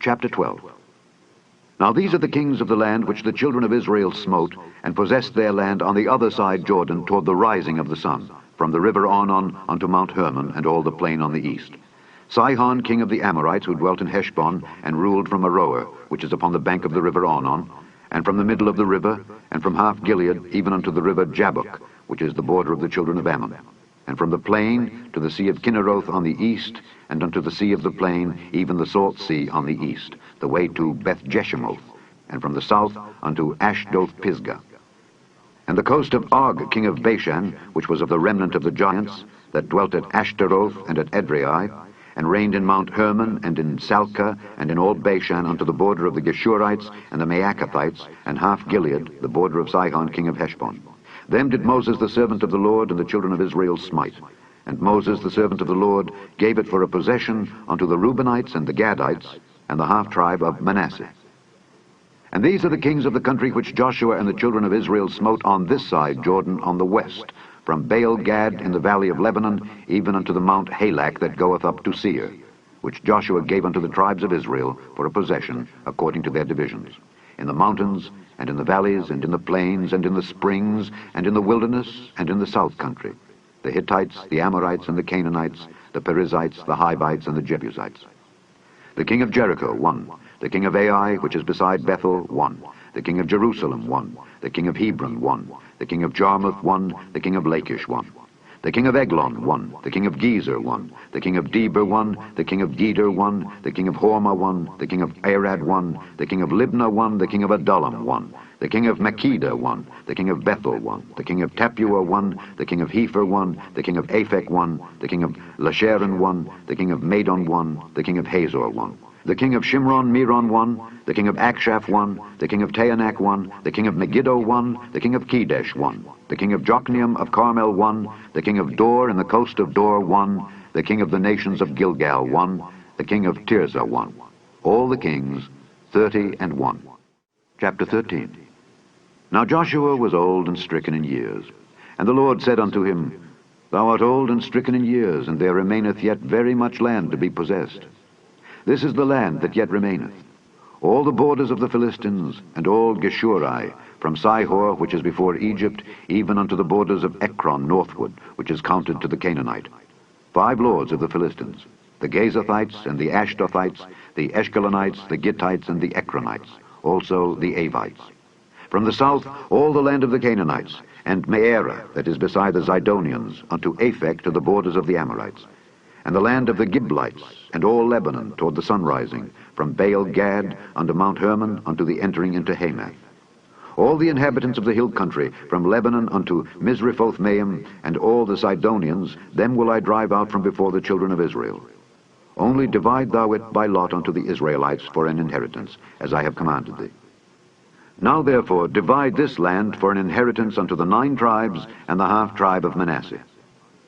Chapter 12. Now these are the kings of the land which the children of Israel smote, and possessed their land on the other side Jordan toward the rising of the sun, from the river Arnon unto Mount Hermon, and all the plain on the east. Sihon, king of the Amorites, who dwelt in Heshbon, and ruled from Aroer, which is upon the bank of the river Arnon, and from the middle of the river, and from half Gilead, even unto the river Jabbok, which is the border of the children of Ammon, and from the plain to the sea of Kinneroth on the east, and unto the sea of the plain, even the salt sea on the east, the way to Beth Jeshimoth, and from the south unto Ashdoth Pisgah. And the coast of Og, king of Bashan, which was of the remnant of the giants, that dwelt at Ashtaroth and at Edrei, and reigned in Mount Hermon, and in Salcah, and in all Bashan, unto the border of the Geshurites and the Maacathites, and half Gilead, the border of Sihon, king of Heshbon. Them did Moses the servant of the Lord and the children of Israel smite. And Moses the servant of the Lord gave it for a possession unto the Reubenites and the Gadites, and the half-tribe of Manasseh. And these are the kings of the country which Joshua and the children of Israel smote on this side Jordan on the west, from Baal-Gad in the valley of Lebanon, even unto the Mount Halak that goeth up to Seir, which Joshua gave unto the tribes of Israel for a possession according to their divisions, in the mountains, and in the valleys, and in the plains, and in the springs, and in the wilderness, and in the south country, the Hittites, the Amorites, and the Canaanites, the Perizzites, the Hivites, and the Jebusites. The king of Jericho, 1. The king of Ai, which is beside Bethel, 1. The king of Jerusalem, 1. The king of Hebron, 1. The king of Jarmuth, 1. The king of Lachish, 1. The king of Eglon, 1. The king of Gezer, 1. The king of Deber, 1. The king of Geder, 1. The king of Hormah, 1. The king of Arad, 1. The king of Libnah, 1. The king of Adullam, 1. The king of Makkedah, 1. The king of Bethel, 1. The king of Tappuah, 1. The king of Hepher, 1. The king of Aphek, 1. The king of Lasharon, 1. The king of Madon, 1. The king of Hazor, 1. The king of Shimron Meron, 1. The king of Akshaph, 1. The king of Taanach, 1. The king of Megiddo, 1. The king of Kedesh, 1. The king of Jokneam of Carmel, 1. The king of Dor and the coast of Dor, 1. The king of the nations of Gilgal, 1. The king of Tirzah, 1. All the kings, 31. Chapter 13. Now Joshua was old and stricken in years. And the Lord said unto him, Thou art old and stricken in years, and there remaineth yet very much land to be possessed. This is the land that yet remaineth, all the borders of the Philistines, and all Geshuri, from Sihor, which is before Egypt, even unto the borders of Ekron northward, which is counted to the Canaanite. 5 lords of the Philistines, the Gazathites, and the Ashdothites, the Eshkelonites, the Gittites, and the Ekronites, also the Avites. From the south, all the land of the Canaanites, and Mearah, that is beside the Zidonians, unto Aphek to the borders of the Amorites, and the land of the Giblites, and all Lebanon toward the sunrising, from Baal-Gad unto Mount Hermon, unto the entering into Hamath. All the inhabitants of the hill country, from Lebanon unto Misrephoth-Maim, and all the Sidonians, them will I drive out from before the children of Israel. Only divide thou it by lot unto the Israelites for an inheritance, as I have commanded thee. Now therefore divide this land for an inheritance unto the 9 tribes and the half-tribe of Manasseh,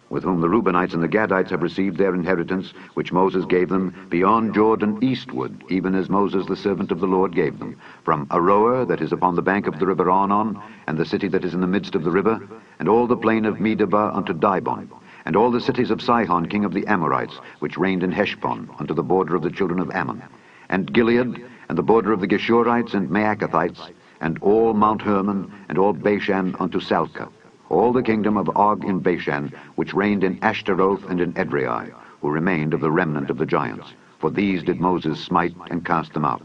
with whom the Reubenites and the Gadites have received their inheritance, which Moses gave them, beyond Jordan eastward, even as Moses the servant of the Lord gave them, from Aroer, that is upon the bank of the river Arnon, and the city that is in the midst of the river, and all the plain of Medeba unto Dibon, and all the cities of Sihon king of the Amorites, which reigned in Heshbon, unto the border of the children of Ammon, and Gilead, and the border of the Geshurites and Maacathites, and all Mount Hermon, and all Bashan unto Salcah, all the kingdom of Og in Bashan, which reigned in Ashtaroth and in Edrei, who remained of the remnant of the giants. For these did Moses smite and cast them out.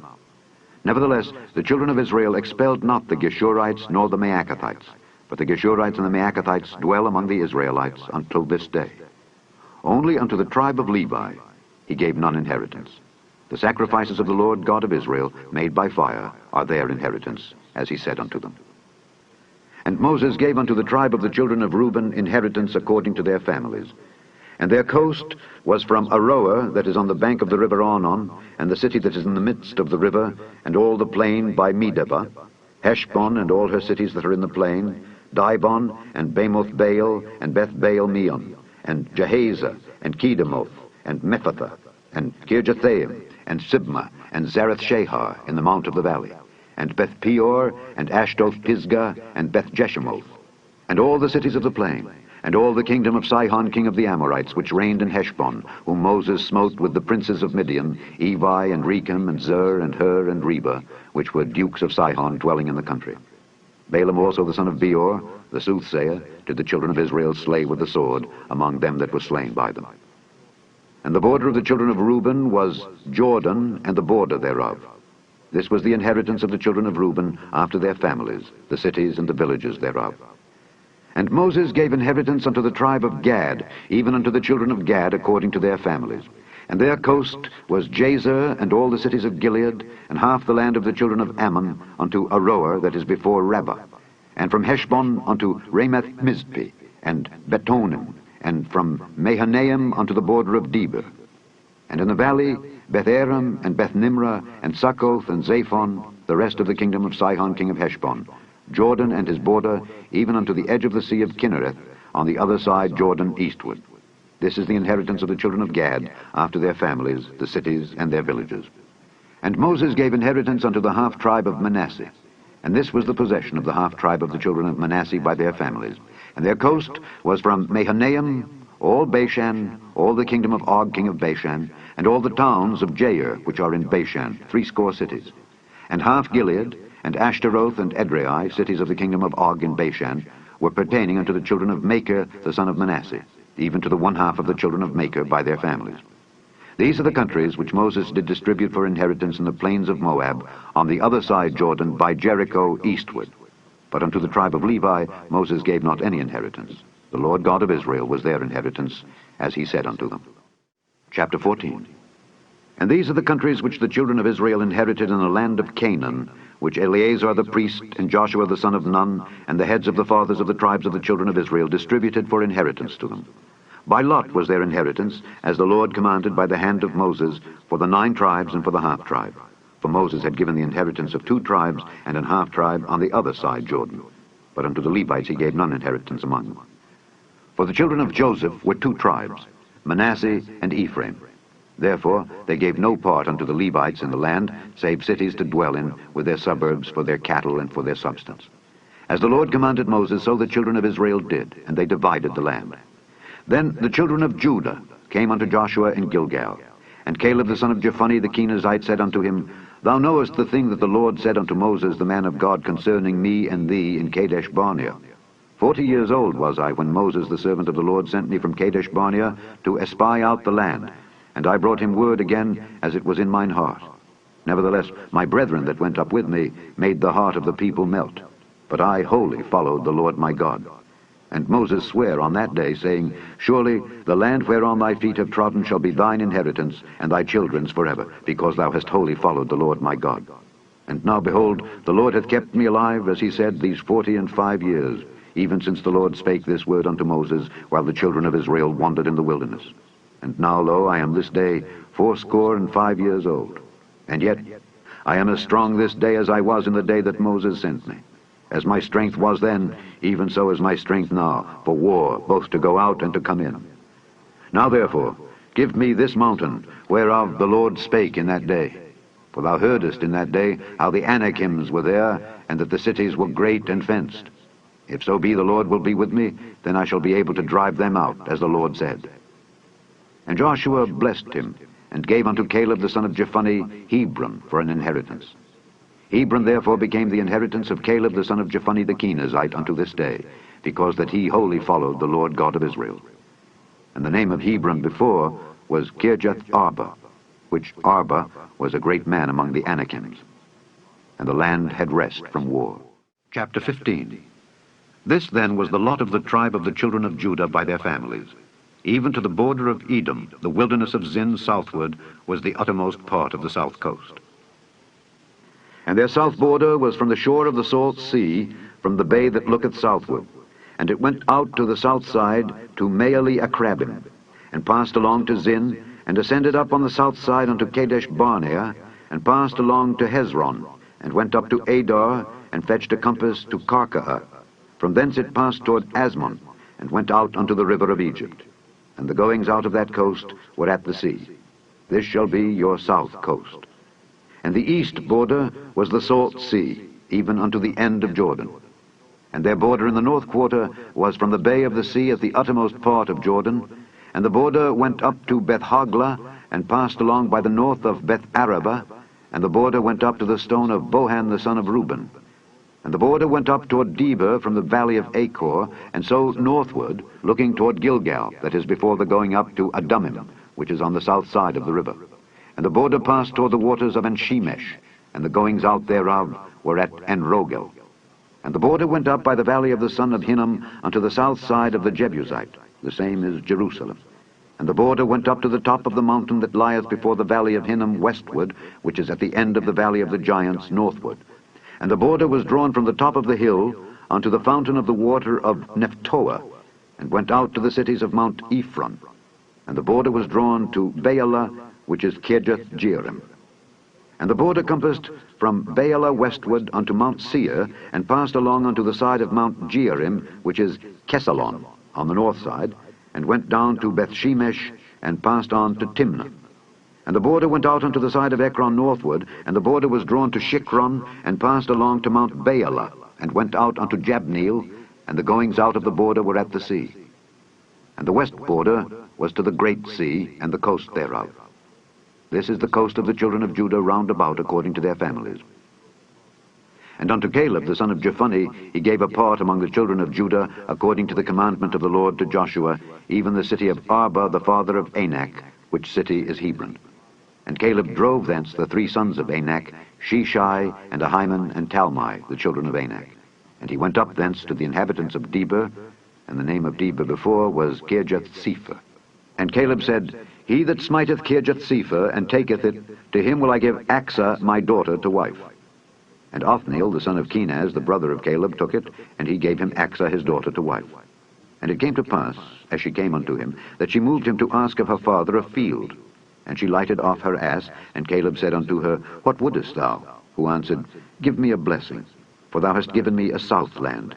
Nevertheless, the children of Israel expelled not the Geshurites nor the Maacathites, but the Geshurites and the Maacathites dwell among the Israelites until this day. Only unto the tribe of Levi he gave none inheritance. The sacrifices of the Lord God of Israel, made by fire, are their inheritance, as he said unto them. And Moses gave unto the tribe of the children of Reuben inheritance according to their families. And their coast was from Aroer, that is on the bank of the river Arnon, and the city that is in the midst of the river, and all the plain by Medeba, Heshbon and all her cities that are in the plain, Dibon, and Bamoth Baal, and Beth Baal Meon, and Jahaza, and Kedemoth, and Mephathah, and Kirjathaim, and Sibmah, and Zareth Shahar in the mount of the valley, and Beth Peor, and Ashdoth Pisgah, and Beth Jeshimoth, and all the cities of the plain, and all the kingdom of Sihon king of the Amorites, which reigned in Heshbon, whom Moses smote with the princes of Midian, Evi and Rechem and Zur and Hur and Reba, which were dukes of Sihon dwelling in the country. Balaam also the son of Beor, the soothsayer, did the children of Israel slay with the sword among them that were slain by them. And the border of the children of Reuben was Jordan and the border thereof. This was the inheritance of the children of Reuben after their families, the cities and the villages thereof. And Moses gave inheritance unto the tribe of Gad, even unto the children of Gad according to their families. And their coast was Jazer and all the cities of Gilead, and half the land of the children of Ammon unto Aroer that is before Rabbah, and from Heshbon unto Ramath Mizpeh, and Betonim, and from Mahanaim unto the border of Debir. And in the valley Beth-aram and Beth-nimrah, and Succoth and Zaphon, the rest of the kingdom of Sihon king of Heshbon, Jordan and his border, even unto the edge of the sea of Kinnereth, on the other side Jordan eastward. This is the inheritance of the children of Gad, after their families, the cities, and their villages. And Moses gave inheritance unto the half-tribe of Manasseh. And this was the possession of the half-tribe of the children of Manasseh by their families. And their coast was from Mahanaim, all Bashan, all the kingdom of Og king of Bashan, and all the towns of Jair, which are in Bashan, 80 cities. And half Gilead, and Ashtaroth and Edrei, cities of the kingdom of Og in Bashan, were pertaining unto the children of Machir, the son of Manasseh, even to the one half of the children of Machir by their families. These are the countries which Moses did distribute for inheritance in the plains of Moab, on the other side Jordan, by Jericho eastward. But unto the tribe of Levi Moses gave not any inheritance. The Lord God of Israel was their inheritance, as he said unto them. Chapter 14. And these are the countries which the children of Israel inherited in the land of Canaan, which Eleazar the priest, and Joshua the son of Nun, and the heads of the fathers of the tribes of the children of Israel distributed for inheritance to them. By lot was their inheritance, as the Lord commanded by the hand of Moses, for the 9 tribes and for the half-tribe. For Moses had given the inheritance of 2 tribes and an half-tribe on the other side Jordan. But unto the Levites he gave none inheritance among them. For the children of Joseph were 2 tribes, Manasseh and Ephraim. Therefore they gave no part unto the Levites in the land, save cities to dwell in, with their suburbs for their cattle and for their substance. As the Lord commanded Moses, so the children of Israel did, and they divided the land. Then the children of Judah came unto Joshua in Gilgal. And Caleb the son of Jephunneh the Kenizzite said unto him, Thou knowest the thing that the Lord said unto Moses the man of God concerning me and thee in Kadesh Barnea. 40 years old was I when Moses the servant of the Lord sent me from Kadesh Barnea to espy out the land. And I brought him word again, as it was in mine heart. Nevertheless, my brethren that went up with me made the heart of the people melt. But I wholly followed the Lord my God. And Moses sware on that day, saying, Surely the land whereon thy feet have trodden shall be thine inheritance, and thy children's forever, because thou hast wholly followed the Lord my God. And now, behold, the Lord hath kept me alive, as he said, these 45 years, even since the Lord spake this word unto Moses, while the children of Israel wandered in the wilderness. And now, lo, I am this day 85 years old. And yet I am as strong this day as I was in the day that Moses sent me. As my strength was then, even so is my strength now, for war, both to go out and to come in. Now therefore, give me this mountain, whereof the Lord spake in that day. For thou heardest in that day how the Anakims were there, and that the cities were great and fenced. If so be the Lord will be with me, then I shall be able to drive them out, as the Lord said. And Joshua blessed him, and gave unto Caleb the son of Jephunneh Hebron for an inheritance. Hebron therefore became the inheritance of Caleb the son of Jephunneh the Kenizzite unto this day, because that he wholly followed the Lord God of Israel. And the name of Hebron before was Kirjath-arba, which Arba was a great man among the Anakims. And the land had rest from war. Chapter 15. This then was the lot of the tribe of the children of Judah by their families. Even to the border of Edom, the wilderness of Zin southward, was the uttermost part of the south coast. And their south border was from the shore of the salt sea, from the bay that looketh southward. And it went out to the south side to Maale-Akrabim, and passed along to Zin, and ascended up on the south side unto Kadesh Barnea, and passed along to Hezron, and went up to Adar, and fetched a compass to Karkaa. From thence it passed toward Asmon, and went out unto the river of Egypt. And the goings out of that coast were at the sea. This shall be your south coast. And the east border was the salt sea, even unto the end of Jordan. And their border in the north quarter was from the bay of the sea at the uttermost part of Jordan, and the border went up to Beth-Hoglah, and passed along by the north of Beth-Arabah, and the border went up to the stone of Bohan the son of Reuben. And the border went up toward Debir from the valley of Achor, and so northward, looking toward Gilgal, that is before the going up to Adumim, which is on the south side of the river. And the border passed toward the waters of En-Shemesh, and the goings out thereof were at En-Rogel. And the border went up by the valley of the son of Hinnom unto the south side of the Jebusite, the same is Jerusalem. And the border went up to the top of the mountain that lieth before the valley of Hinnom westward, which is at the end of the valley of the giants northward. And the border was drawn from the top of the hill unto the fountain of the water of Nephtoah, and went out to the cities of Mount Ephron. And the border was drawn to Baalah, which is Kirjath-jearim. And the border compassed from Baalah westward unto Mount Seir, and passed along unto the side of Mount Jearim, which is Kesalon, on the north side, and went down to Beth-Shemesh, and passed on to Timnah. And the border went out unto the side of Ekron northward, and the border was drawn to Shikron, and passed along to Mount Baalah, and went out unto Jabneel, and the goings out of the border were at the sea. And the west border was to the great sea, and the coast thereof. This is the coast of the children of Judah round about according to their families. And unto Caleb the son of Jephunneh he gave a part among the children of Judah according to the commandment of the Lord to Joshua, even the city of Arba the father of Anak, which city is Hebron. And Caleb drove thence the three sons of Anak, Sheshai, and Ahiman, and Talmai, the children of Anak. And he went up thence to the inhabitants of Debir, and the name of Debir before was Kirjath-Sepher. And Caleb said, He that smiteth Kirjath-Sepher, and taketh it, to him will I give Achsah my daughter to wife. And Othniel, the son of Kenaz, the brother of Caleb, took it, and he gave him Achsah his daughter to wife. And it came to pass, as she came unto him, that she moved him to ask of her father a field. And she lighted off her ass, and Caleb said unto her, What wouldest thou? Who answered, Give me a blessing, for thou hast given me a south land.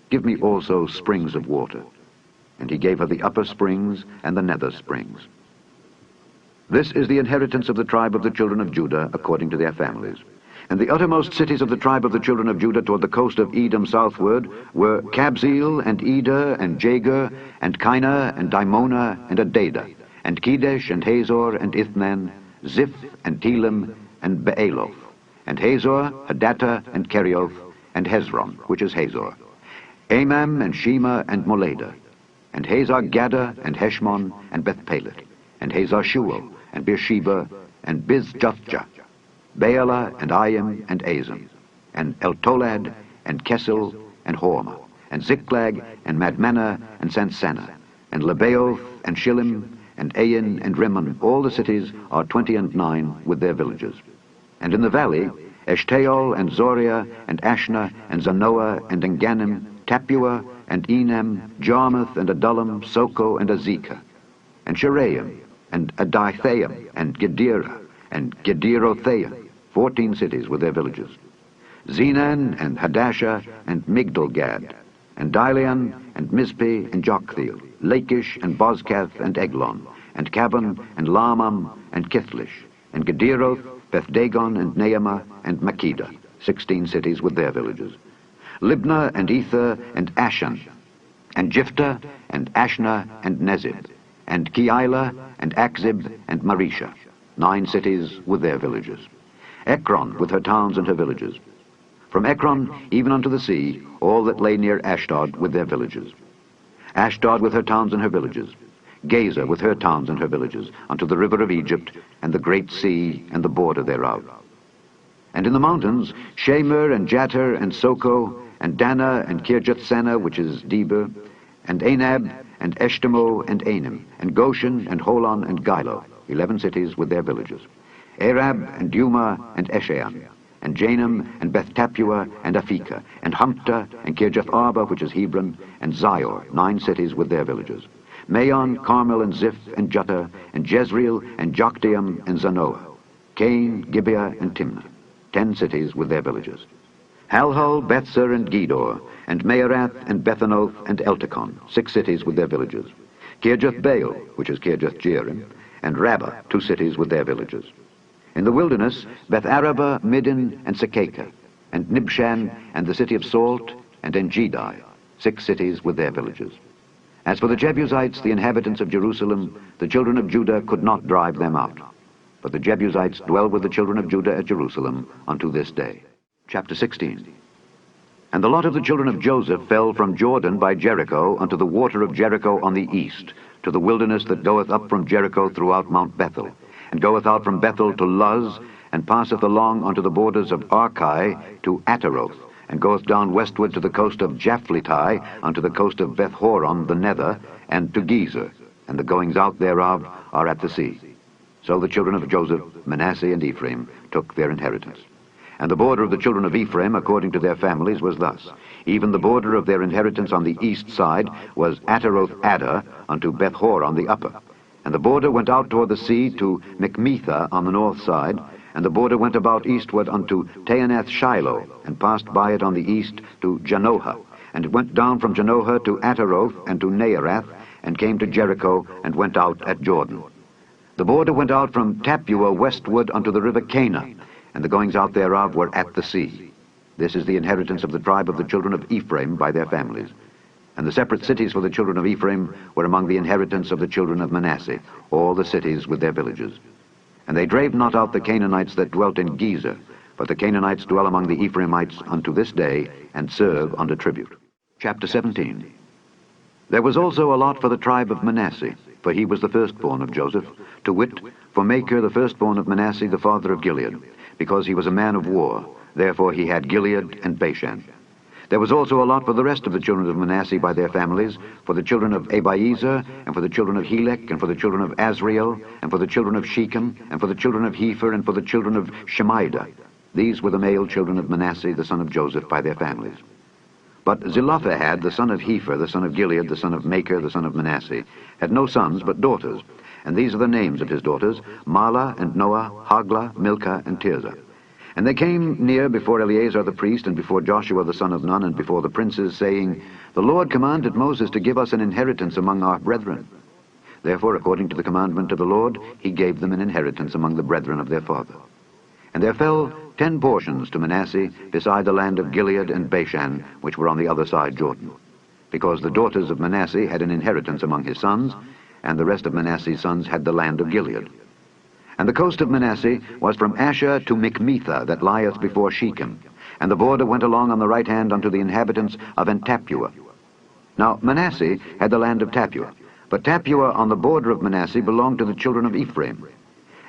Give me also springs of water. And he gave her the upper springs and the nether springs. This is the inheritance of the tribe of the children of Judah according to their families. And the uttermost cities of the tribe of the children of Judah toward the coast of Edom southward were Kabzeel, and Eder, and Jagur, and Kinah, and Dimonah, and Adadah, and Kedesh, and Hazor, and Ithnan, Ziph, and Telem, and Baaloth, and Hazor, Hadattah, and Kerioth, and Hezron, which is Hazor, Amam, and Shema, and Moladah, and Hazar-Gaddah, and Heshmon, and Beth-Pelet, and Hazar-Shual, and Beersheba, and Bizjathjah, Baalah, and Ayim, and Azim, and Eltolad, and Kesel, and Hormah, and Ziklag, and Madmanah, and Sansannah, and Lebaoth, and Shillim, and Ain, and Rimmon. All the cities are 29 with their villages. And in the valley, Eshtaol, and Zoria, and Ashna, and Zanoah, and Enganim, Tapua, and Enam, Jarmuth, and Adullam, Soko, and Azekah, and Sheraim, and Adithaim, and Gedera, and Gederothaim, 14 cities with their villages. Zenan, and Hadashah, and Migdalgad, and Dilean, and Mizpeh, and Joktheel, Lachish, and Bozkath, and Eglon, and Caban, and Lamam, and Kithlish, and Gederoth, Beth-Dagon, and Naamah, and Makkedah, 16 cities with their villages. Libnah, and Ether, and Ashan, and Jiphthah, and Ashna, and Nezib, and Keilah, and Akzib, and Marisha, 9 cities with their villages. Ekron with her towns and her villages. From Ekron even unto the sea, all that lay near Ashdod with their villages. Ashdod with her towns and her villages. Gaza with her towns and her villages, unto the river of Egypt, and the great sea, and the border thereof. And in the mountains, Shemer, and Jatir, and Soko, and Dana, and Kirjath-Sanah, which is Debir, and Anab, and Eshtemoh, and Anim, and Goshen, and Holon, and Gilo, 11 cities with their villages. Arab, and Duma, and Eshean, and Janam, and Beth-Tapua, and Aphekah, and Humptah, and Kirjath-Arba, which is Hebron, and Zior, 9 cities with their villages. Maon, Carmel, and Ziph, and Juttah, and Jezreel, and Jokdeam, and Zanoah, Cain, Gibeah, and Timnah, 10 cities with their villages. Halhul, Bethzer, and Gedor, and Meerath, and Bethanoth, and Eltekon, 6 cities with their villages. Kirjath-Baal, which is Kirjath-Jearim, and Rabbah, 2 cities with their villages. In the wilderness, Beth-Arabah, Middin, and Sekekah, and Nibshan, and the city of Salt, and En-Gedi, 6 cities with their villages. As for the Jebusites, the inhabitants of Jerusalem, the children of Judah could not drive them out. But the Jebusites dwell with the children of Judah at Jerusalem unto this day. Chapter 16. And the lot of the children of Joseph fell from Jordan by Jericho unto the water of Jericho on the east, to the wilderness that goeth up from Jericho throughout Mount Bethel, and goeth out from Bethel to Luz, and passeth along unto the borders of Archi to Ataroth, and goeth down westward to the coast of Japhleti, unto the coast of Beth-horon the nether, and to Gezer, and the goings out thereof are at the sea. So the children of Joseph, Manasseh and Ephraim, took their inheritance. And the border of the children of Ephraim, according to their families, was thus. Even the border of their inheritance on the east side was Ataroth-Adar unto Beth-horon the upper. And the border went out toward the sea to Michmetha on the north side, and the border went about eastward unto Taanath-Shiloh, and passed by it on the east to Janohah. And it went down from Janohah to Ataroth and to Naarath, and came to Jericho, and went out at Jordan. The border went out from Tappuah westward unto the river Cana, and the goings out thereof were at the sea. This is the inheritance of the tribe of the children of Ephraim by their families. And the separate cities for the children of Ephraim were among the inheritance of the children of Manasseh, all the cities with their villages. And they drave not out the Canaanites that dwelt in Gezer, but the Canaanites dwell among the Ephraimites unto this day, and serve under tribute. Chapter 17. There was also a lot for the tribe of Manasseh, for he was the firstborn of Joseph, to wit, for Machir the firstborn of Manasseh, the father of Gilead, because he was a man of war, therefore he had Gilead and Bashan. There was also a lot for the rest of the children of Manasseh by their families, for the children of Abiezer, and for the children of Helek, and for the children of Azriel, and for the children of Shechem, and for the children of Hepher, and for the children of Shemida. These were the male children of Manasseh, the son of Joseph, by their families. But Zelophehad, the son of Hepher, the son of Gilead, the son of Machir, the son of Manasseh, had no sons but daughters. And these are the names of his daughters, Mahlah and Noah, Hoglah, Milcah, and Tirzah. And they came near before Eleazar the priest, and before Joshua the son of Nun, and before the princes, saying, The Lord commanded Moses to give us an inheritance among our brethren. Therefore, according to the commandment of the Lord, he gave them an inheritance among the brethren of their father. And there fell 10 portions to Manasseh, beside the land of Gilead and Bashan, which were on the other side Jordan, because the daughters of Manasseh had an inheritance among his sons, and the rest of Manasseh's sons had the land of Gilead. And the coast of Manasseh was from Asher to Michmetha, that lieth before Shechem, and the border went along on the right hand unto the inhabitants of En-Tappuah. Now Manasseh had the land of Tappuah, but Tappuah on the border of Manasseh belonged to the children of Ephraim.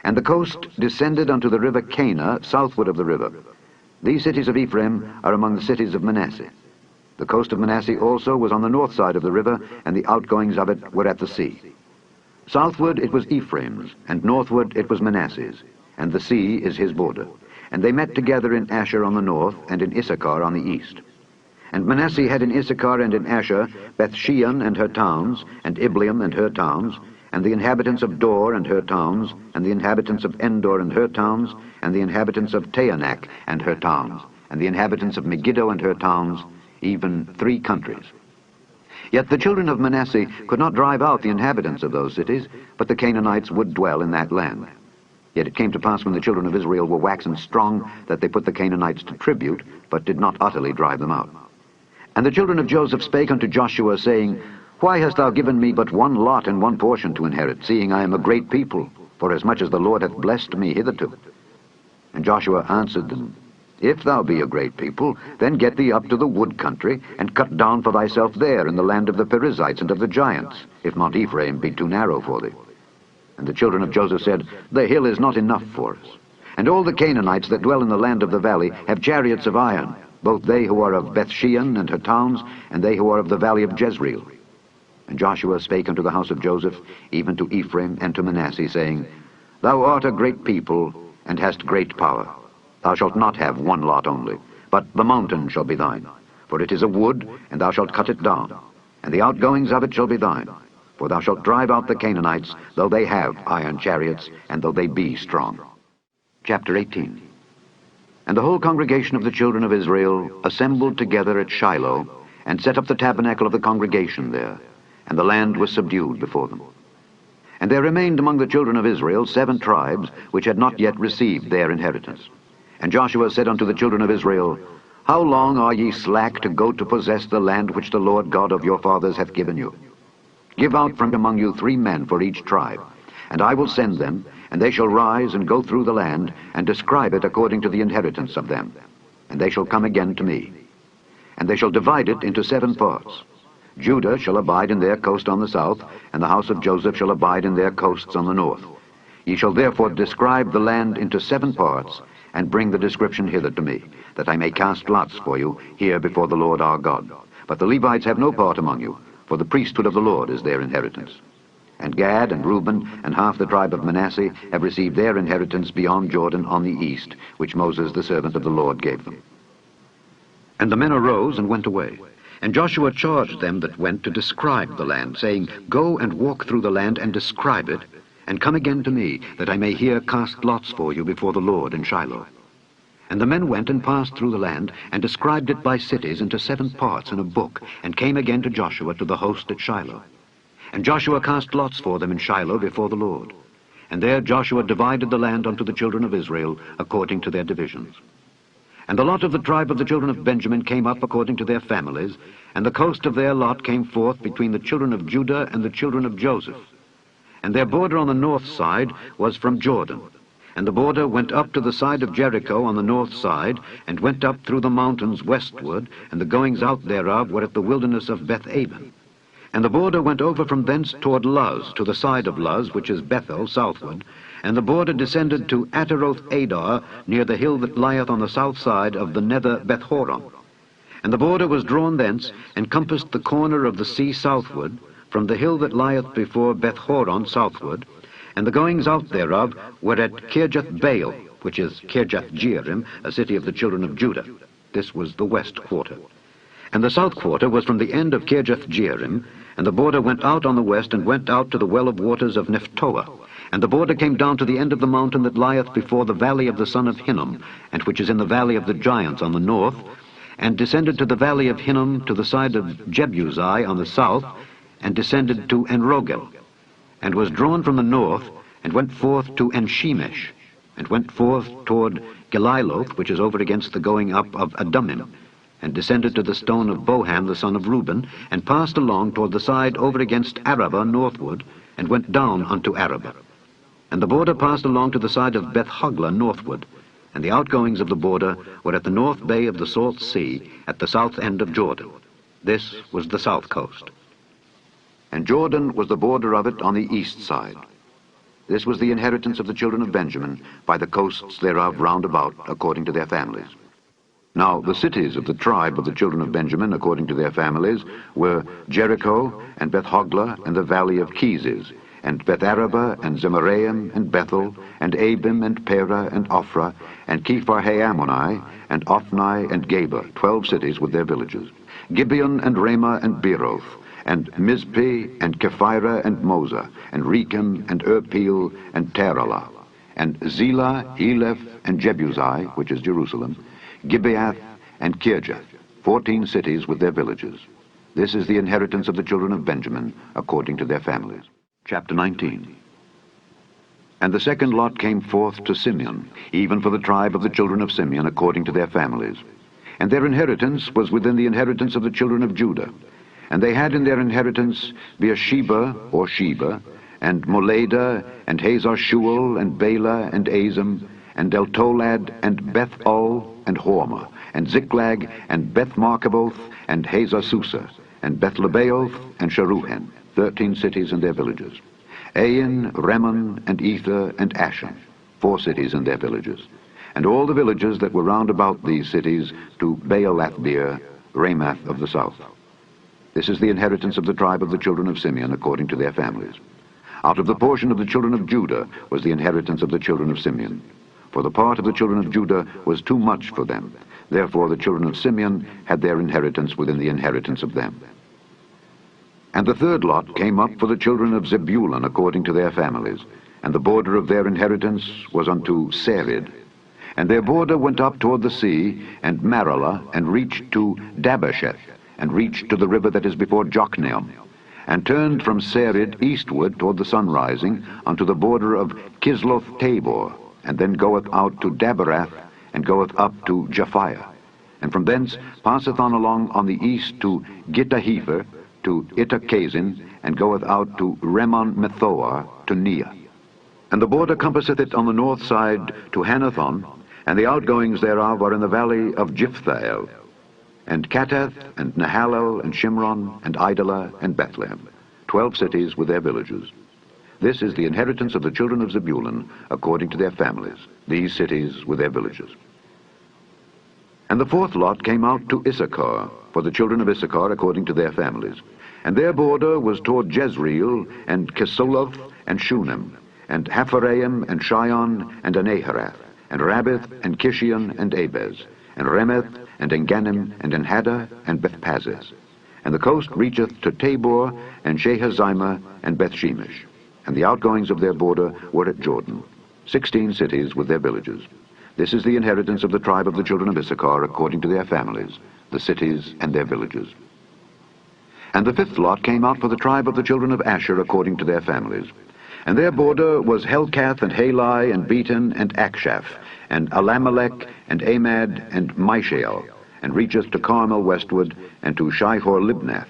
And the coast descended unto the river Cana, southward of the river. These cities of Ephraim are among the cities of Manasseh. The coast of Manasseh also was on the north side of the river, and the outgoings of it were at the sea. Southward it was Ephraim's, and northward it was Manasseh's, and the sea is his border. And they met together in Asher on the north, and in Issachar on the east. And Manasseh had in Issachar and in Asher Bethshean and her towns, and Ibleam and her towns, and the inhabitants of Dor and her towns, and the inhabitants of Endor and her towns, and the inhabitants of Taanach and her towns, and the inhabitants of Megiddo and her towns, even 3 countries. Yet the children of Manasseh could not drive out the inhabitants of those cities, but the Canaanites would dwell in that land. Yet it came to pass when the children of Israel were waxen strong, that they put the Canaanites to tribute, but did not utterly drive them out. And the children of Joseph spake unto Joshua, saying, Why hast thou given me but 1 lot and 1 portion to inherit, seeing I am a great people, forasmuch as the Lord hath blessed me hitherto? And Joshua answered them, If thou be a great people, then get thee up to the wood country, and cut down for thyself there in the land of the Perizzites and of the giants, if Mount Ephraim be too narrow for thee. And the children of Joseph said, The hill is not enough for us. And all the Canaanites that dwell in the land of the valley have chariots of iron, both they who are of Bethshean and her towns, and they who are of the valley of Jezreel. And Joshua spake unto the house of Joseph, even to Ephraim and to Manasseh, saying, Thou art a great people, and hast great power. Thou shalt not have 1 lot only, but the mountain shall be thine. For it is a wood, and thou shalt cut it down, and the outgoings of it shall be thine. For thou shalt drive out the Canaanites, though they have iron chariots, and though they be strong. Chapter 18. And the whole congregation of the children of Israel assembled together at Shiloh, and set up the tabernacle of the congregation there, and the land was subdued before them. And there remained among the children of Israel 7 tribes, which had not yet received their inheritance. And Joshua said unto the children of Israel, How long are ye slack to go to possess the land which the Lord God of your fathers hath given you? Give out from among you 3 men for each tribe, and I will send them, and they shall rise and go through the land, and describe it according to the inheritance of them. And they shall come again to me. And they shall divide it into 7 parts. Judah shall abide in their coast on the south, and the house of Joseph shall abide in their coasts on the north. Ye shall therefore describe the land into 7 parts, and bring the description hither to me, that I may cast lots for you here before the Lord our God. But the Levites have no part among you, for the priesthood of the Lord is their inheritance. And Gad and Reuben and half the tribe of Manasseh have received their inheritance beyond Jordan on the east, which Moses the servant of the Lord gave them. And the men arose and went away. And Joshua charged them that went to describe the land, saying, Go and walk through the land and describe it, and come again to me, that I may here cast lots for you before the Lord in Shiloh. And the men went and passed through the land, and described it by cities into 7 parts in a book, and came again to Joshua to the host at Shiloh. And Joshua cast lots for them in Shiloh before the Lord. And there Joshua divided the land unto the children of Israel according to their divisions. And the lot of the tribe of the children of Benjamin came up according to their families, and the coast of their lot came forth between the children of Judah and the children of Joseph. And their border on the north side was from Jordan. And the border went up to the side of Jericho on the north side, and went up through the mountains westward, and the goings out thereof were at the wilderness of Beth-aven. And the border went over from thence toward Luz, to the side of Luz, which is Bethel, southward. And the border descended to Ataroth-adar, near the hill that lieth on the south side of the nether Beth-horon. And the border was drawn thence, and compassed the corner of the sea southward, from the hill that lieth before Beth-horon southward, and the goings out thereof were at Kirjath-baal, which is Kirjath-jearim, a city of the children of Judah. This was the west quarter. And the south quarter was from the end of Kirjath-jearim, and the border went out on the west, and went out to the well of waters of Nephtoah. And the border came down to the end of the mountain that lieth before the valley of the son of Hinnom, and which is in the valley of the giants on the north, and descended to the valley of Hinnom to the side of Jebusai on the south, and descended to Enrogel, and was drawn from the north, and went forth to Enshemesh, and went forth toward Geliloth, which is over against the going up of Adumim, and descended to the stone of Bohan the son of Reuben, and passed along toward the side over against Arabah northward, and went down unto Arabah. And the border passed along to the side of Beth-hoglah northward, and the outgoings of the border were at the north bay of the Salt Sea, at the south end of Jordan. This was the south coast. And Jordan was the border of it on the east side. This was the inheritance of the children of Benjamin, by the coasts thereof round about, according to their families. Now the cities of the tribe of the children of Benjamin, according to their families, were Jericho, and Beth-hoglah, and the valley of Keziz, and Beth-arabah, and Zemaraim, and Bethel, and Abim, and Perah, and Ophrah, and Kepharhammoni, and Ophni, and Geba, 12 cities with their villages, Gibeon, and Ramah, and Beeroth, and Mizpeh, and Kephirah, and Moza, and Rechem, and Erpeel, and Taralah, and Zelah, Eleph, and Jebusai, which is Jerusalem, Gibeath, and Kirjath, 14 cities with their villages. This is the inheritance of the children of Benjamin, according to their families. Chapter 19. And the second lot came forth to Simeon, even for the tribe of the children of Simeon, according to their families. And their inheritance was within the inheritance of the children of Judah. And they had in their inheritance Beersheba, or Sheba, and Molada, and Hazar-shual, and Bela, and Azim, and Deltolad, and Beth-ul, and Hormah, and Ziklag, and Beth-markaboth, and Hazar-susa, and Beth-lebaoth, and Sharuhen, 13 cities and their villages. Ain, Rimmon, and Ether, and Ashan, 4 cities and their villages. And all the villages that were round about these cities to Baalathbeer, Ramath of the south. This is the inheritance of the tribe of the children of Simeon, according to their families. Out of the portion of the children of Judah was the inheritance of the children of Simeon. For the part of the children of Judah was too much for them. Therefore the children of Simeon had their inheritance within the inheritance of them. And the third lot came up for the children of Zebulun, according to their families. And the border of their inheritance was unto Sarid. And their border went up toward the sea, and Maralah, and reached to Dabasheth, and reached to the river that is before Jokneam, and turned from Sarid eastward toward the sunrising, unto the border of Kisloth-tabor, and then goeth out to Daberath, and goeth up to Japhiah. and from thence passeth on along on the east to Gittahepher, to Ittachazin, and goeth out to Remon Methoar, to Neah. And the border compasseth it on the north side to Hanathon, and the outgoings thereof are in the valley of Jiphthahel, and Kattath, and Nahalel, and Shimron, and Idalah, and Bethlehem, 12 cities with their villages. This is the inheritance of the children of Zebulun, according to their families, these cities with their villages. And the fourth lot came out to Issachar, for the children of Issachar, according to their families. And their border was toward Jezreel, and Kesoloth, and Shunem, and Hapharaim, and Shion, and Anaharath, and Rabbith, and Kishion, and Abez, and Remeth, and Engannim, and Enhaddah, and Bethpazzez. And the coast reacheth to Tabor, and Shehazimah, and Bethshemesh. And the outgoings of their border were at Jordan, 16 cities with their villages. This is the inheritance of the tribe of the children of Issachar, according to their families, the cities and their villages. And the fifth lot came out for the tribe of the children of Asher, according to their families. And their border was Helkath, and Halai, and Beton, and Akshaph, and Alamelech, and Amad, and Mishael, and reacheth to Carmel westward, and to Shihor-Libnath,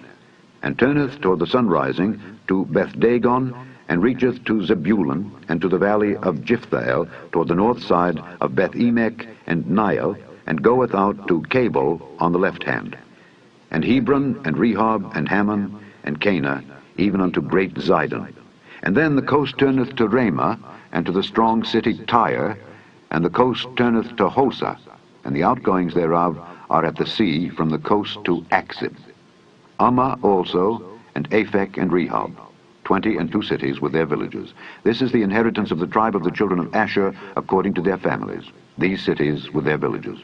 and turneth toward the sunrising to Beth-Dagon, and reacheth to Zebulun, and to the valley of Jiphthahel, toward the north side of Beth-Emek and Niel, and goeth out to Cabul on the left hand, and Hebron, and Rehob, and Hammon, and Cana, even unto great Zidon. And then the coast turneth to Ramah, and to the strong city Tyre, and the coast turneth to Hosa, and the outgoings thereof are at the sea from the coast to Axib. Ummah also, and Aphek, and Rehob, 22 cities with their villages. This is the inheritance of the tribe of the children of Asher, according to their families, these cities with their villages.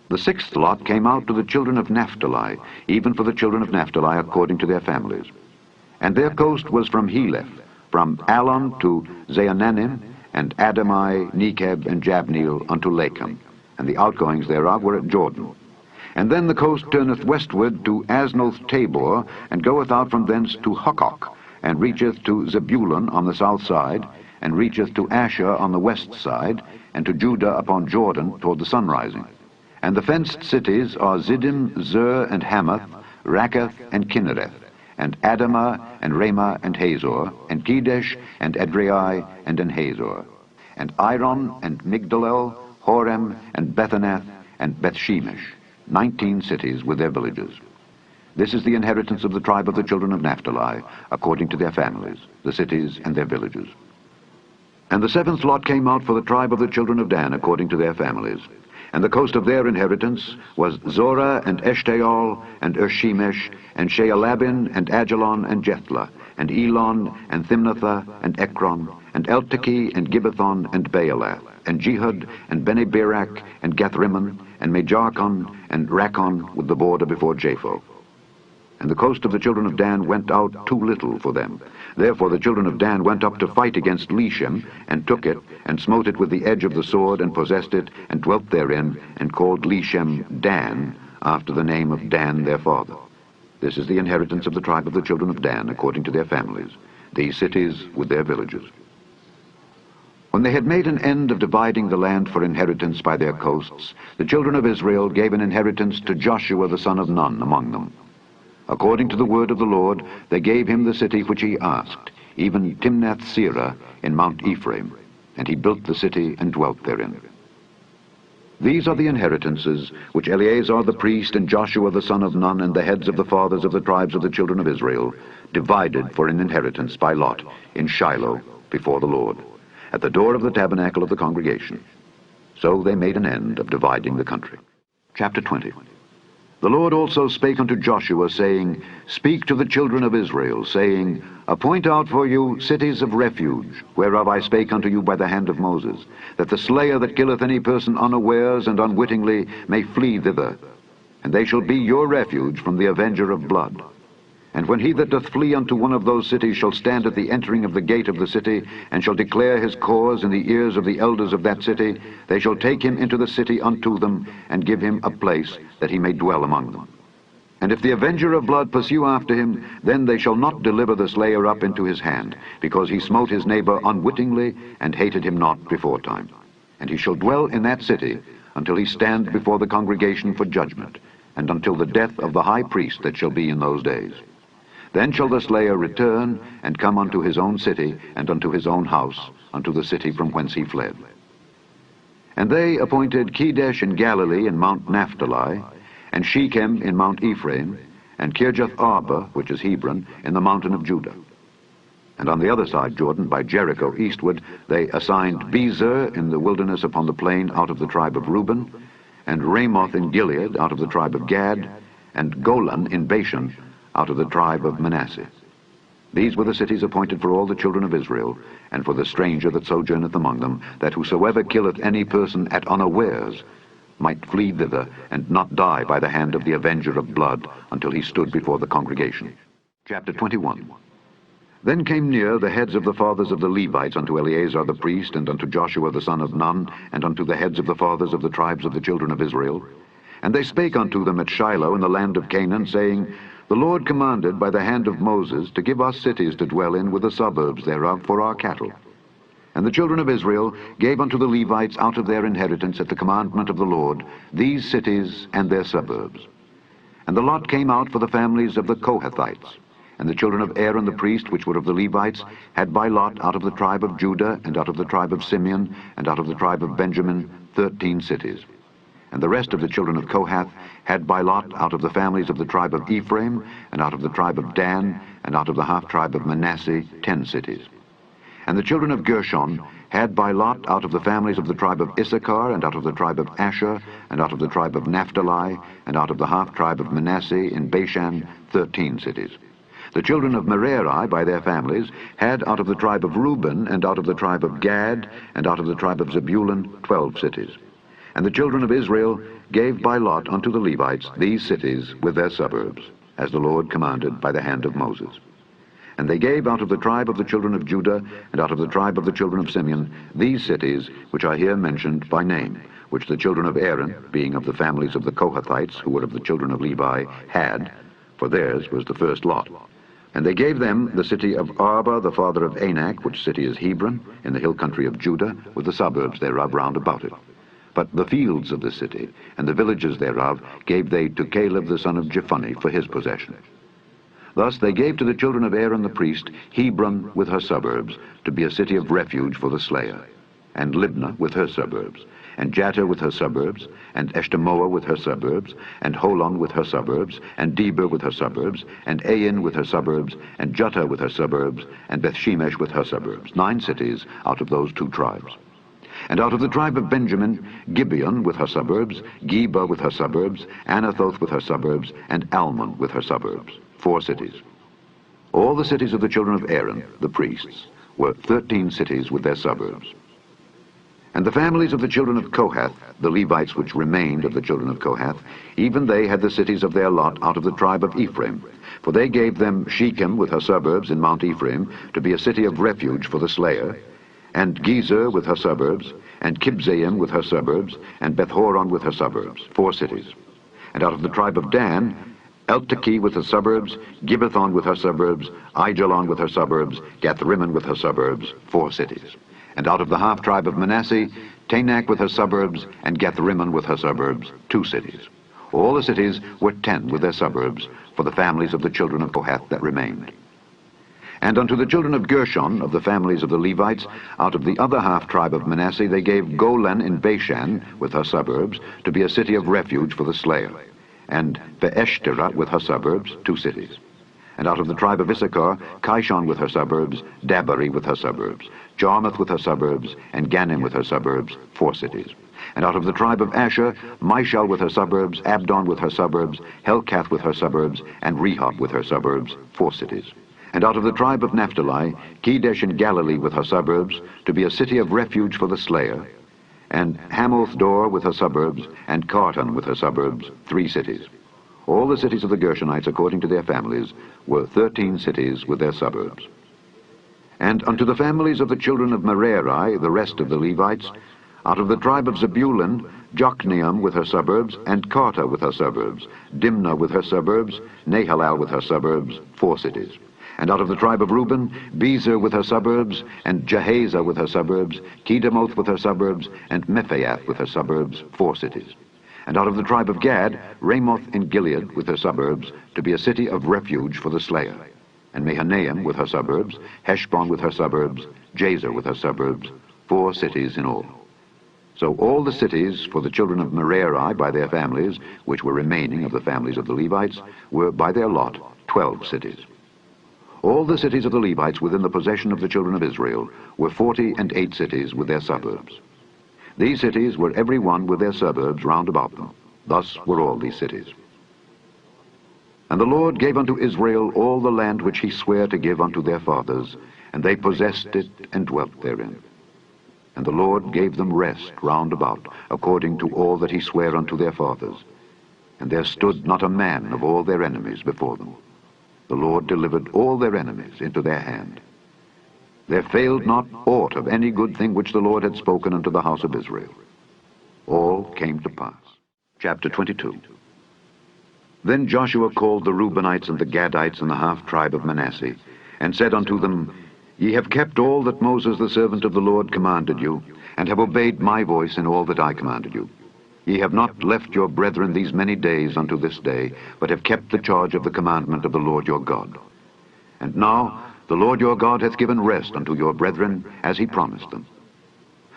The sixth lot came out to the children of Naphtali, even for the children of Naphtali, according to their families. And their coast was from Heleph, from Allon to Zaananim, and Adamai, Nekeb, and Jabneel unto Lachem, and the outgoings thereof were at Jordan. And then the coast turneth westward to Aznoth Tabor, and goeth out from thence to Hukkok, and reacheth to Zebulun on the south side, and reacheth to Asher on the west side, and to Judah upon Jordan toward the sunrising. And the fenced cities are Ziddim, Zer, and Hamath, Rakkath, and Kinnereth, and Adamah, and Ramah, and Hazor, and Kedesh, and Edrei, and Enhazor, and Iron, and Migdalel, Horem, and Bethanath, and Bethshemesh, 19 cities with their villages. This is the inheritance of the tribe of the children of Naphtali, according to their families, the cities and their villages. And the seventh lot came out for the tribe of the children of Dan, according to their families. And the coast of their inheritance was Zorah, and Eshtaol, and Ershemesh, and Shealabin, and Ajalon, and Jethlah, and Elon, and Thimnathah, and Ekron, and Eltekeh, and Gibbethon, and Baalath, and Jehud, and Bene-Berak, and Gathrimmon, and Mejarkon, and Rakon, with the border before Japho. And the coast of the children of Dan went out too little for them. Therefore the children of Dan went up to fight against Leshem, and took it, and smote it with the edge of the sword, and possessed it, and dwelt therein, and called Leshem Dan, after the name of Dan their father. This is the inheritance of the tribe of the children of Dan, according to their families, these cities with their villages. When they had made an end of dividing the land for inheritance by their coasts, the children of Israel gave an inheritance to Joshua the son of Nun among them. According to the word of the Lord, they gave him the city which he asked, even Timnath-Serah in Mount Ephraim, and he built the city and dwelt therein. These are the inheritances which Eleazar the priest and Joshua the son of Nun and the heads of the fathers of the tribes of the children of Israel divided for an inheritance by lot in Shiloh before the Lord, at the door of the tabernacle of the congregation. So they made an end of dividing the country. Chapter 20. The Lord also spake unto Joshua, saying, Speak to the children of Israel, saying, Appoint out for you cities of refuge, whereof I spake unto you by the hand of Moses, that the slayer that killeth any person unawares and unwittingly may flee thither, and they shall be your refuge from the avenger of blood. And when he that doth flee unto one of those cities shall stand at the entering of the gate of the city, and shall declare his cause in the ears of the elders of that city, they shall take him into the city unto them, and give him a place, that he may dwell among them. And if the avenger of blood pursue after him, then they shall not deliver the slayer up into his hand, because he smote his neighbor unwittingly, and hated him not beforetime. And he shall dwell in that city until he stand before the congregation for judgment, and until the death of the high priest that shall be in those days. Then shall the slayer return, and come unto his own city, and unto his own house, unto the city from whence he fled. And they appointed Kedesh in Galilee in Mount Naphtali, and Shechem in Mount Ephraim, and Kirjath Arba, which is Hebron, in the mountain of Judah. And on the other side Jordan, by Jericho eastward, they assigned Bezer in the wilderness upon the plain out of the tribe of Reuben, and Ramoth in Gilead out of the tribe of Gad, and Golan in Bashan out of the tribe of Manasseh. These were the cities appointed for all the children of Israel, and for the stranger that sojourneth among them, that whosoever killeth any person at unawares might flee thither, and not die by the hand of the avenger of blood, until he stood before the congregation. Chapter 21. Then came near the heads of the fathers of the Levites unto Eleazar the priest, and unto Joshua the son of Nun, and unto the heads of the fathers of the tribes of the children of Israel. And they spake unto them at Shiloh in the land of Canaan, saying, The Lord commanded by the hand of Moses to give us cities to dwell in with the suburbs thereof for our cattle. And the children of Israel gave unto the Levites out of their inheritance at the commandment of the Lord these cities and their suburbs. And the lot came out for the families of the Kohathites. And the children of Aaron the priest, which were of the Levites, had by lot out of the tribe of Judah, and out of the tribe of Simeon, and out of the tribe of Benjamin, 13 cities. And the rest of the children of Kohath had by lot out of the families of the tribe of Ephraim, and out of the tribe of Dan, and out of the half-tribe of Manasseh, 10 cities. And the children of Gershon had by lot out of the families of the tribe of Issachar, and out of the tribe of Asher, and out of the tribe of Naphtali, and out of the half-tribe of Manasseh in Bashan, 13 cities. The children of Merari, by their families, had out of the tribe of Reuben, and out of the tribe of Gad, and out of the tribe of Zebulun, 12 cities. And the children of Israel gave by lot unto the Levites these cities with their suburbs, as the Lord commanded by the hand of Moses. And they gave out of the tribe of the children of Judah, and out of the tribe of the children of Simeon, these cities which are here mentioned by name, which the children of Aaron, being of the families of the Kohathites, who were of the children of Levi, had, for theirs was the first lot. And they gave them the city of Arba, the father of Anak, which city is Hebron, in the hill country of Judah, with the suburbs thereof round about it. But the fields of the city, and the villages thereof, gave they to Caleb the son of Jephunneh for his possession. Thus they gave to the children of Aaron the priest Hebron with her suburbs, to be a city of refuge for the slayer, and Libnah with her suburbs, and Jatir with her suburbs, and Eshtemoa with her suburbs, and Holon with her suburbs, and Debir with her suburbs, and Ain with her suburbs, and Juttah with her suburbs, and Bethshemesh with her suburbs, 9 cities out of those 2 tribes. And out of the tribe of Benjamin, Gibeon with her suburbs, Geba with her suburbs, Anathoth with her suburbs, and Almon with her suburbs, 4 cities. All the cities of the children of Aaron, the priests, were 13 cities with their suburbs. And the families of the children of Kohath, the Levites which remained of the children of Kohath, even they had the cities of their lot out of the tribe of Ephraim. For they gave them Shechem with her suburbs in Mount Ephraim, to be a city of refuge for the slayer, and Gezer with her suburbs, and Kibzaim with her suburbs, and Bethhoron with her suburbs, 4 cities. And out of the tribe of Dan, Eltekeh with her suburbs, Gibbethon with her suburbs, Aijalon with her suburbs, Gathrimmon with her suburbs, 4 cities. And out of the half-tribe of Manasseh, Taanach with her suburbs, and Gathrimmon with her suburbs, 2 cities. All the cities were 10 with their suburbs, for the families of the children of Kohath that remained. And unto the children of Gershon, of the families of the Levites, out of the other half-tribe of Manasseh, they gave Golan in Bashan, with her suburbs, to be a city of refuge for the slayer, and Beeshtera with her suburbs, 2 cities. And out of the tribe of Issachar, Kishon with her suburbs, Dabari with her suburbs, Jarmuth with her suburbs, and Ganim with her suburbs, 4 cities. And out of the tribe of Asher, Mishal with her suburbs, Abdon with her suburbs, Helkath with her suburbs, and Rehob with her suburbs, 4 cities. And out of the tribe of Naphtali, Kedesh in Galilee with her suburbs, to be a city of refuge for the slayer, and Hamoth Dor with her suburbs, and Kartan with her suburbs, 3 cities. All the cities of the Gershonites, according to their families, were 13 cities with their suburbs. And unto the families of the children of Merari, the rest of the Levites, out of the tribe of Zebulun, Jokneam with her suburbs, and Karta with her suburbs, Dimnah with her suburbs, Nahalal with her suburbs, 4 cities. And out of the tribe of Reuben, Bezer with her suburbs, and Jahaziah with her suburbs, Kedemoth with her suburbs, and Mephaath with her suburbs, 4 cities. And out of the tribe of Gad, Ramoth in Gilead with her suburbs, to be a city of refuge for the slayer. And Mahanaim with her suburbs, Heshbon with her suburbs, Jazer with her suburbs, 4 cities in all. So all the cities for the children of Merari by their families, which were remaining of the families of the Levites, were by their lot 12 cities. All the cities of the Levites within the possession of the children of Israel were 48 cities with their suburbs. These cities were every one with their suburbs round about them. Thus were all these cities. And the Lord gave unto Israel all the land which he sware to give unto their fathers, and they possessed it and dwelt therein. And the Lord gave them rest round about, according to all that he sware unto their fathers. And there stood not a man of all their enemies before them. The Lord delivered all their enemies into their hand. There failed not aught of any good thing which the Lord had spoken unto the house of Israel. All came to pass. Chapter 22. Then Joshua called the Reubenites and the Gadites and the half-tribe of Manasseh, and said unto them, Ye have kept all that Moses the servant of the Lord commanded you, and have obeyed my voice in all that I commanded you. Ye have not left your brethren these many days unto this day, but have kept the charge of the commandment of the Lord your God. And now the Lord your God hath given rest unto your brethren, as he promised them.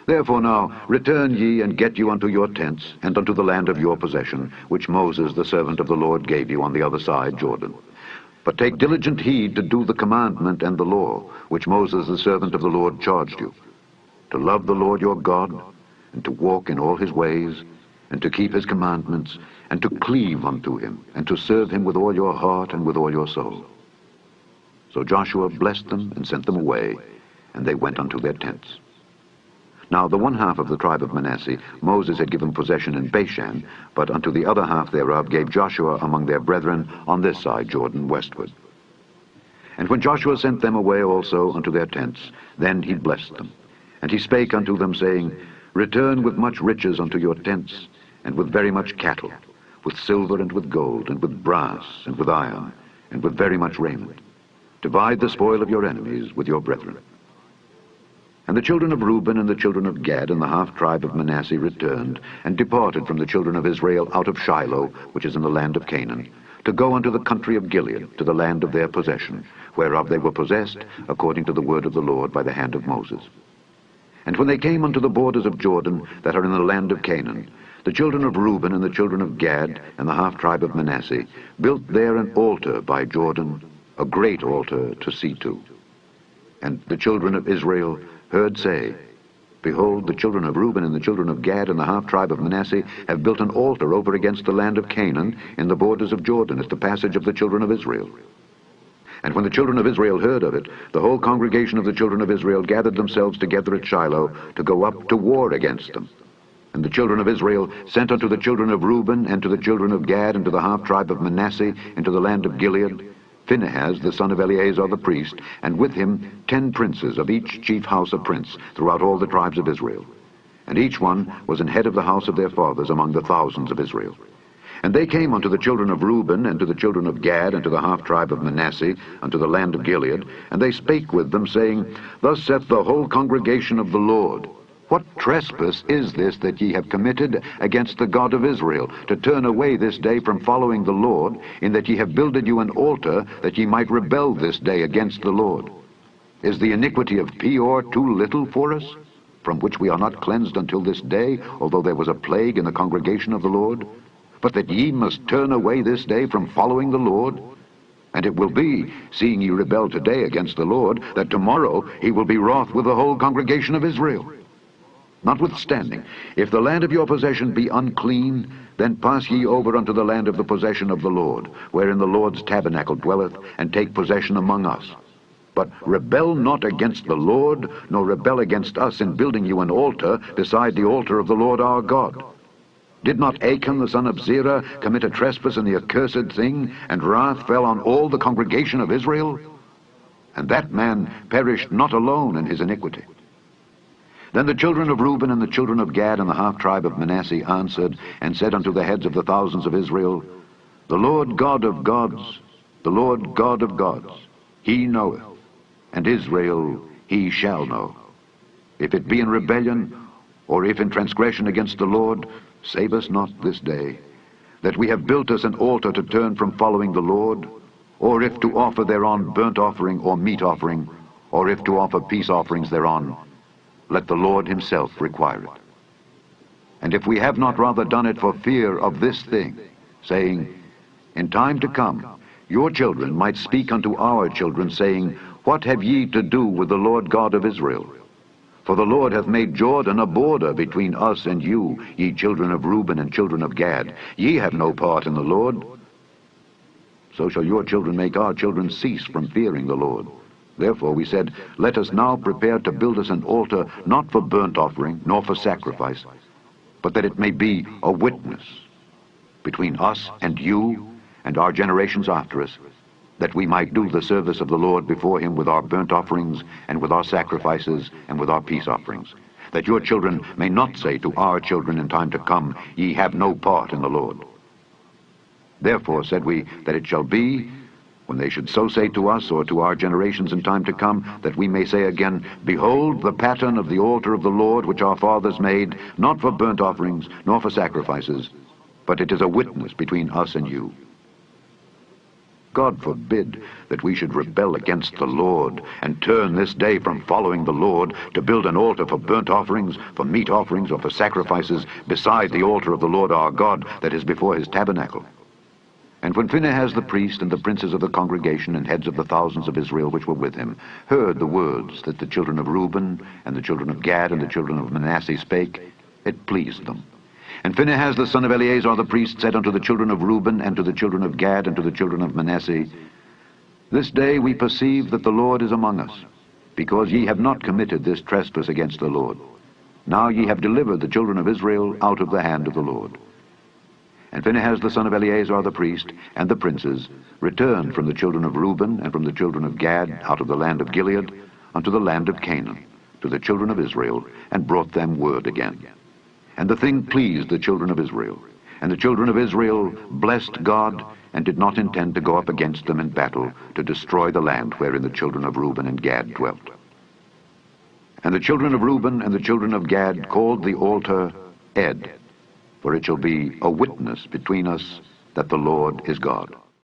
Therefore now return ye, and get you unto your tents, and unto the land of your possession, which Moses the servant of the Lord gave you on the other side Jordan. But take diligent heed to do the commandment and the law, which Moses the servant of the Lord charged you, to love the Lord your God, and to walk in all his ways, and to keep his commandments, and to cleave unto him, and to serve him with all your heart and with all your soul. So Joshua blessed them and sent them away, and they went unto their tents. Now the one half of the tribe of Manasseh Moses had given possession in Bashan, but unto the other half thereof gave Joshua among their brethren on this side Jordan westward. And when Joshua sent them away also unto their tents, then he blessed them. And he spake unto them, saying, Return with much riches unto your tents, and with very much cattle, with silver and with gold, and with brass, and with iron, and with very much raiment. Divide the spoil of your enemies with your brethren. And the children of Reuben and the children of Gad and the half-tribe of Manasseh returned, and departed from the children of Israel out of Shiloh, which is in the land of Canaan, to go unto the country of Gilead, to the land of their possession, whereof they were possessed, according to the word of the Lord by the hand of Moses. And when they came unto the borders of Jordan, that are in the land of Canaan, the children of Reuben and the children of Gad and the half-tribe of Manasseh built there an altar by Jordan, a great altar to see to. And the children of Israel heard say, Behold, the children of Reuben and the children of Gad and the half-tribe of Manasseh have built an altar over against the land of Canaan in the borders of Jordan at the passage of the children of Israel. And when the children of Israel heard of it, the whole congregation of the children of Israel gathered themselves together at Shiloh to go up to war against them. And the children of Israel sent unto the children of Reuben and to the children of Gad and to the half-tribe of Manasseh into the land of Gilead, Phinehas the son of Eleazar the priest, and with him 10 princes of each chief house a prince throughout all the tribes of Israel. And each one was an head of the house of their fathers among the thousands of Israel. And they came unto the children of Reuben and to the children of Gad and to the half-tribe of Manasseh unto the land of Gilead, and they spake with them, saying, Thus saith the whole congregation of the Lord, What trespass is this that ye have committed against the God of Israel, to turn away this day from following the Lord, in that ye have builded you an altar, that ye might rebel this day against the Lord? Is the iniquity of Peor too little for us, from which we are not cleansed until this day, although there was a plague in the congregation of the Lord? But that ye must turn away this day from following the Lord? And it will be, seeing ye rebel today against the Lord, that tomorrow he will be wroth with the whole congregation of Israel. Notwithstanding, if the land of your possession be unclean, then pass ye over unto the land of the possession of the Lord, wherein the Lord's tabernacle dwelleth, and take possession among us. But rebel not against the Lord, nor rebel against us in building you an altar beside the altar of the Lord our God. Did not Achan the son of Zerah commit a trespass in the accursed thing, and wrath fell on all the congregation of Israel? And that man perished not alone in his iniquity. Then the children of Reuben and the children of Gad and the half-tribe of Manasseh answered, and said unto the heads of the thousands of Israel, The Lord God of gods, the Lord God of gods, he knoweth, and Israel he shall know. If it be in rebellion, or if in transgression against the Lord, save us not this day, that we have built us an altar to turn from following the Lord, or if to offer thereon burnt offering or meat offering, or if to offer peace offerings thereon, let the Lord himself require it. And if we have not rather done it for fear of this thing, saying, in time to come, your children might speak unto our children, saying, what have ye to do with the Lord God of Israel? For the Lord hath made Jordan a border between us and you, ye children of Reuben and children of Gad. Ye have no part in the Lord. So shall your children make our children cease from fearing the Lord. Therefore we said, let us now prepare to build us an altar, not for burnt offering, nor for sacrifice, but that it may be a witness between us and you and our generations after us, that we might do the service of the Lord before him with our burnt offerings, and with our sacrifices, and with our peace offerings, that your children may not say to our children in time to come, ye have no part in the Lord. Therefore said we, that it shall be, when they should so say to us, or to our generations in time to come, that we may say again, behold the pattern of the altar of the Lord, which our fathers made, not for burnt offerings, nor for sacrifices, but it is a witness between us and you. God forbid that we should rebel against the Lord, and turn this day from following the Lord, to build an altar for burnt offerings, for meat offerings, or for sacrifices, beside the altar of the Lord our God, that is before his tabernacle. And when Phinehas the priest, and the princes of the congregation, and heads of the thousands of Israel which were with him, heard the words that the children of Reuben, and the children of Gad, and the children of Manasseh spake, it pleased them. And Phinehas the son of Eleazar the priest said unto the children of Reuben, and to the children of Gad, and to the children of Manasseh, this day we perceive that the Lord is among us, because ye have not committed this trespass against the Lord. Now ye have delivered the children of Israel out of the hand of the Lord. And Phinehas the son of Eleazar the priest, and the princes, returned from the children of Reuben, and from the children of Gad, out of the land of Gilead, unto the land of Canaan, to the children of Israel, and brought them word again. And the thing pleased the children of Israel. And the children of Israel blessed God, and did not intend to go up against them in battle, to destroy the land wherein the children of Reuben and Gad dwelt. And the children of Reuben and the children of Gad called the altar Ed, for it shall be a witness between us that the Lord is God.